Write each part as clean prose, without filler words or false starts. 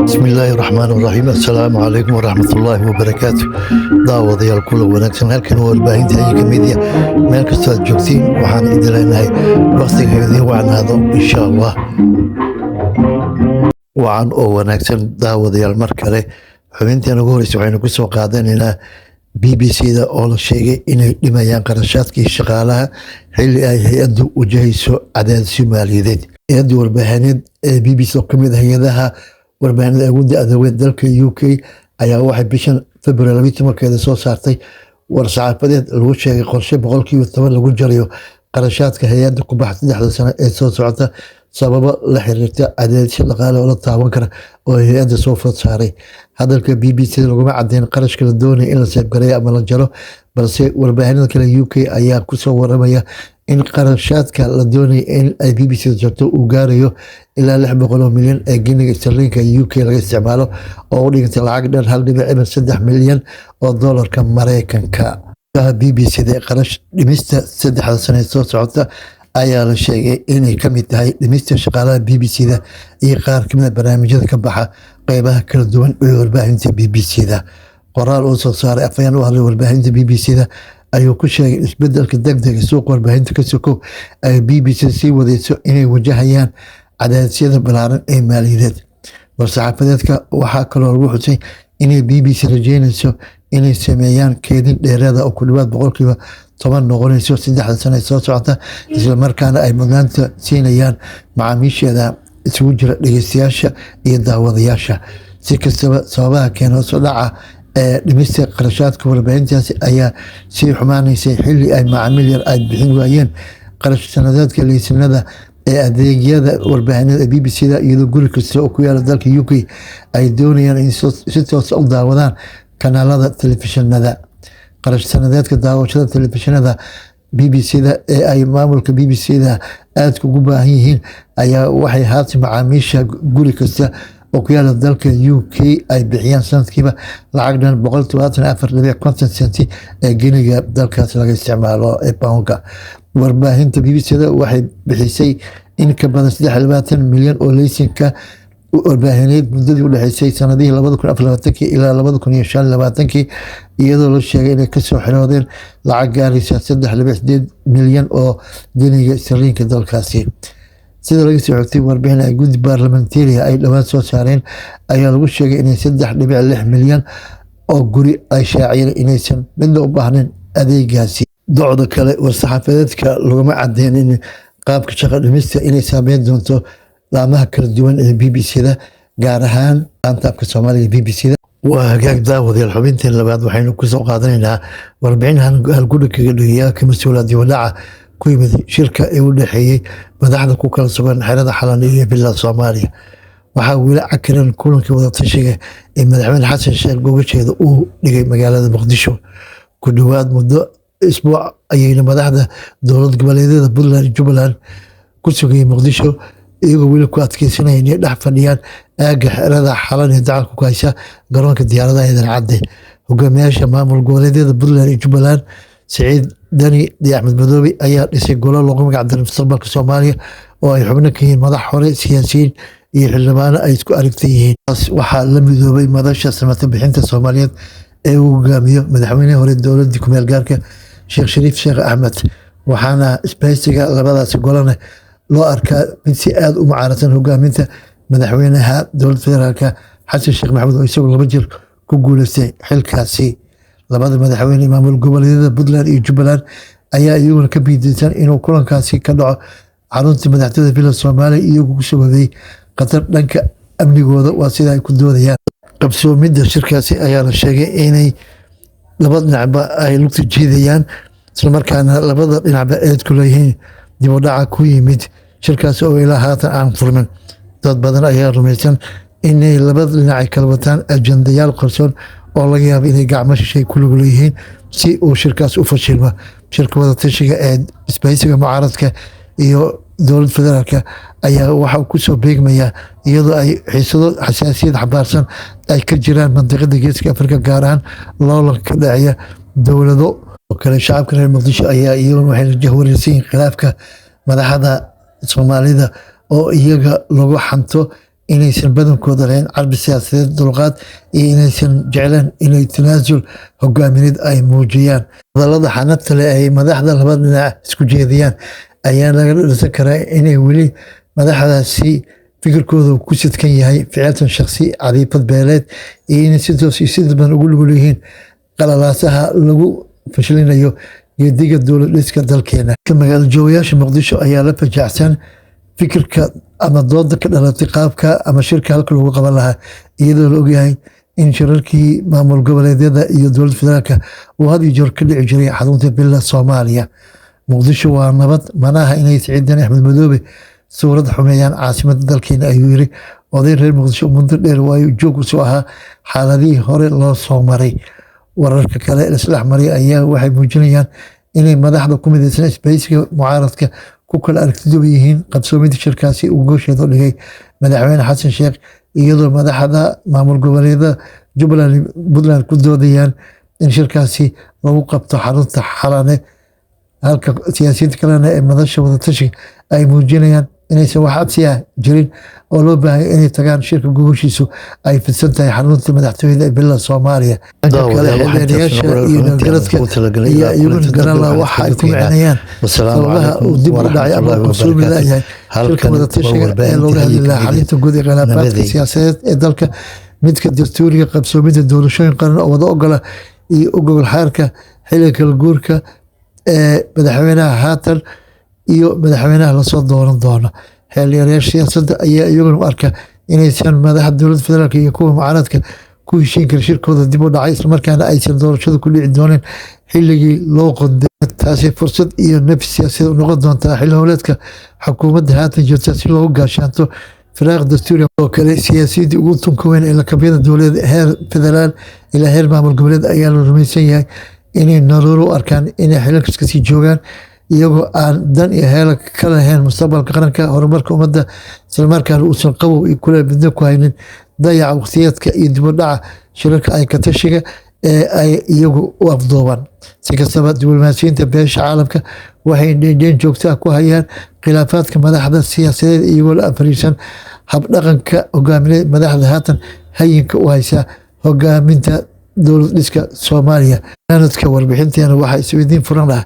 بسم الله الرحمن الرحيم السلام عليكم ورحمة الله وبركاته داوديال كل wanaagsan halkan waa warbaahinta hay'adda media meel kasta aad joogtiin waxaan idin leenahay waqtigeedii wacnaado insha Allah wacan oo wanaagsan daawadayaal mar kale xubintan ugu horeysa waxaynu ku soo qaadanaynaa BBC-da oo la sheegay inay dhimayaan qarashaadkii shaqaalaha xilli ay hay-addu wajahayso cadaadisyo maaliyadeed hay-adda warbaahineed ee BBC oo ka mid ah hay-adaha warbaahinada awoodda adeegeed dalka UK ayaa waxay bishan February 12 soo saartay war-saxaafadeed lagu sheegay qorshe 10% lagu jarayo qarashaadka hay-adda ku baxay 3 sano ee soo socota sababo la xiriirta cadaadisyo dhaqaale oo la taaban kara oo hay-adda soo food saaray hadalka BBC laguma cadeyn qarashka la doonayo in la seebgareeyo ama la jaro balse warbaahinada kale UK ayaa ku soo waramaya in qarashaadka la doonayo in ay BBC jarto uu gaarayo ilaa 600 milyan ee giniga sterlinka UK laga isticmaalo oo u dhiganta lacag dhan 1.3 milyan oo dollarka Mareykanka BBC-da qarash dhimista 3 sano ee soo socota ayaa la sheegay inay ka mid tahay dhimista shaqaalaha BBC-da iyo qaar ka mid ah barnaamijyada ka baxa qaybaha kala duwan ee warbaahinta BBC-da qoraal uu soo saaray afayeen u hadlay warbaahinta BBC-da ayuu ku sheegay isbedelka degdega suuqa warbaahinta ka sokow ay BBC sii wadayso inay wajahayaan cadaadisyada ballaaran ee maaliyadeed war-saxaafadeedka waxaa kaloo lagu xusay inay BBC rajeynayso inay sameeyaan keedin dheeraada oo ku dhawaad 10% noqonayso 3 sano soo socota isla markaana ay mudnaanta siinayaan macaamiisheeda isugu jira dhageystayaasha iyo daawadayaasha si kastaba sababaha keena soo dhaca ee dhimista qarashaadka warbaahintaasi ayaa sii xumaanaysay xilli ay macaamiil yar ay bixin waayeen qarash sanadeedka liisanada ee adeegyada warbaahinada BBC-da iyadoo guri kasta oo ku yaala dalka UK ay doonayaan in si toos u daawadaan kanaalada telefishinada qarash sanadeedka daawashada telefishinada BBC-da ee ay maamulka BBC-da aad ugu baahan yihiin ayaa waxay haatan macaamiisha guri kasta oo ku yaala dalka UK ay bixiyaan sanadkiiba lacag dhan 174.50 senti ee giniga dalkaas laga isticmaalo ee poundka warbaahinta BBC-da waxay bixisay in ka badan 23 milyan oo laysanka warbaahineed muddadii u dhaxaysay sanadihii 2024 ilaa 2025 iyadoo la sheegay inay kasoo xiroodeen lacag gaaraysa 3.8 milyan oo giniga sterlinka dalkaasi sida laga soo xigtay warbixin ay guddi baarlamantariga ay dhawaan soo saareen ayaa lagu sheegay inay 3.6 milyan oo guri ay shaaciyeen inaysan midna u baahnayn adeegaasi docda kale war-saxaafadeedka laguma cadeyn in qaabka shaqo dhimista inay saameyn doonto laamaha kala duwan ee BBC-da gaar ahaan qaantaabka Soomaaliga BBC-da waa hagaag daawadayaal xubintan labaad waxaynu ku soo qaadanaynaa warbixin halgudhig kaga dhigaya ka mas'uuliyadda wadaaca ku yimid shirka ee u dhaxeeyay madaxda ku kala sugan xerada xalan iyo bilaa Soomaaliya waxaa weli cakiran kulankii wada tashiga ee madaxweyne xasan sheekh gogasheeda uu dhigay magaalada Muqdisho ku dhawaad muddo isbuuc ayayna madaxda dowlad goboleedyada Puntland iyo Jubbaland ku sugayay Muqdisho iyagoo weli ku adkeysanaya inay dhex fadhiyaan aagga xerada xalan ee dacalku ka haysa garoonka diyaaradaha ee Cadde hogaamiyaasha maamul goboleedyada Puntland iyo Jubbaland Saciid Dani iyo Axmed Madoobe ayaa dhisay golo loogu magac daray mustaqbalka Soomaaliya oo ay xubno ka yihiin madax hore siyaasiyiin iyo xildhibaano ay isku aragtay yihiin waxaa la midoobay madasha samata bixinta Soomaaliyeed ee uu hogaamiyo madaxweynaha hore dowladda ku meel gaarka Sheekh Shariif Sheekh Axmed waxaana isbahaysiga labadaas golana loo arkaa mid si aad u mucaaratan hogaaminta madaxweynaha dowladda federaalka Xasan Sheekh Maxamuud oo isagu 2 jeer ku guuleystay xilkaasi labada madaxweyne maamul goboleedyada Puntland iyo Jubbaland ayaa iyaguna ka biidinsan inuu kulankaasi ka dhaco xarunta madaxtooyada Villa Soomaaliya iyagoo ku sababeeyay qatar dhanka amnigooda waa sida ay ku doodayaan qabsoomidda shirkaasi ayaa la sheegay inay labada dhinacba ay lugta jiidayaan isla markaana labada dhinacba eed ku leeyihiin dib u dhaca ku yimid shirkaasi oo ilaa haatan aan furmin dad badan ayaa rumaysan inay labada dhinac ay kala wataan ajandayaal qarsoon oo laga yaabo inay gacmo shishay ku lug leeyihiin si uu shirkaas u fashilmo shirka wada tashiga ee isbahaysiga mucaaradka iyo dowladda federaalka ayaa waxa uu ku soo beegmayaa iyadoo ay xiisado xasaasiyad xabaarsan ay ka jiraan mantiqada geeska Afrika gaar ahaan loolanka ka dhacaya dowlado oo kale shacabka reer Muqdisho ayaa iyaguna waxay jahwareersan khilaafka madaxda Soomaalida oo iyaga lagu xanto inaysan badankooda lahayn carbi siyaasadeed dulqaad iyo inaysan jecleen inay tanaasul hogaamineed ay muujiyaan. hadallada xanabta leh ay madaxda laba dhinac isku jeediyaan ayaa laga dhisan karaa inay weli madaxdaasi fikirkooda ku sidkan yahay ficiltan shakhsi cadiifad beeleed iyo inay si toos iyo si dadban ugu lugul yihiin qalalaasaha lagu fashilinayo geediga dowlad dhiska dalkeena. magaalo joogayaasha muqdisho ayaa la fajaacsan fikirka ama dooda ka dhalatay qaabka ama shirka halka lagu qaban lahaa, iyadoo la ogyahay in shirarkii maamul goboleedyada iyo dowlad federaalka uu had iyo jeer ka dhici jiray xarunta villa Soomaaliya. muqdisho waa nabad, manaha inay Siciidan Axmed Madoobe suurad xumeeyaan caasimada dalkeena, ayuu yiri oday reer muqdisho muddo dheer waayo joog u soo ahaa xaaladihii hore loo soo maray. wararka kale isdhex maray ayaa waxay muujinayaan inay madaxda ku midaysan isbahaysiga mucaaradka ku kala aragtiduba yihiin qabsoomida shirkaasi uu goosheeda dhigay madaxweyne xasan sheekh, iyadoo madaxda maamul goboleedyada Jubbaland Puntland ku doodayaan in shirkaasi lagu qabto xarunta Xalane, halka siyaasiyiinta kalena ee madasha wadatashiga ay muujinayaan inaysan wax cabsi ah jirin oo loo baahay inay tagaan shirka gogoshiisu ay fidsan tahay xarunta madaxtooyada ee villa Soomaaliya. xildhibaanayaasha iyo nabadgaradka iyo iyaguna garala waxa ay ku micnayaan sababaha uu dib u dhacay ama qabsoomi laayahay shirka wadatashiga ee looga hadli lahaa xalinta guud ee khilaafaadka siyaasadeed ee dalka, midka dastuuriga, qabsoomida doorashooyin qaran oo wada ogola iyo u gogol xaarka xilliga kala guurka ee madaxweynaha haatan iyo madaxweynaha lasoo dooran doono. xeelyareyaasha siyaasadda ayaa iyaguna u arka inaysan madaxda dowladda federaalk iyo kuwa mucaaradka ku heshiin kara shirkooda dib u dhacay, islamarkaana aysan doorashada ku dhici doonin xilligii loo qonday. taasi fursad iyo nafis siyaasadeed u noqon doontaa xilli howleedka xukuumadda haatan jirta si loogu gaashaanto firaaq dastuuri oo kale. siyaasiyiintii ugu tunka weyn ee lakabyada dowladeed heer federaal ilaa heer maamul goboleed ayaa la rumaysan yahay inay nolol u arkaan inay xilalkas kasii joogaan iyagoo aan dan iyo heela ka lahayn mustaqbalka qaranka, horumarka ummadda, islamarkaana uusan qabow iyo kuleel midna ku haynin dayaca waqtiyeedka iyo dib u dhaca shirarka ay ka tashiga ee ay iyagu u afduubaan. si kastaba diblomaasiyiinta beesha caalamka waxay dheendheen joogtaa ku hayaan khilaafaadka madaxda siyaasadeed iyagoo la afariisan habdhaqanka hogaamineed madaxda haatan hayinka u haysa hogaaminta dowlad dhiska Soomaaliya. sanadka warbixinteena waxaa isweydiin furan ah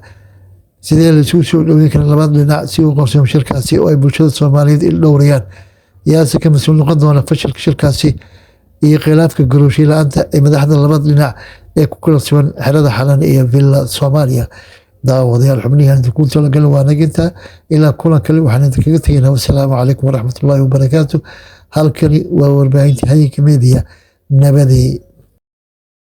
sidee la isugu soo dhaweyn kara labada dhinac si uu qabsoomo shirkaasi oo ay bulshada Soomaaliyeed il dhowrayaan. yaase ka mas'uul noqon doona fashilka shirkaasi iyo khilaafka garowshiye la'aanta ee madaxda labada dhinac ee ku kala sugan xerada Xalane iyo villa Soomaaliya. daawadayaal xubnihan ku talagalay waa naginta ilaa kulan kale waxaan idinkaga tegaynaa. wassalaamu calaykum waraxmatullaahi wabarakaatu. halkani waa warbaahinta Hayinka Media. nabadii.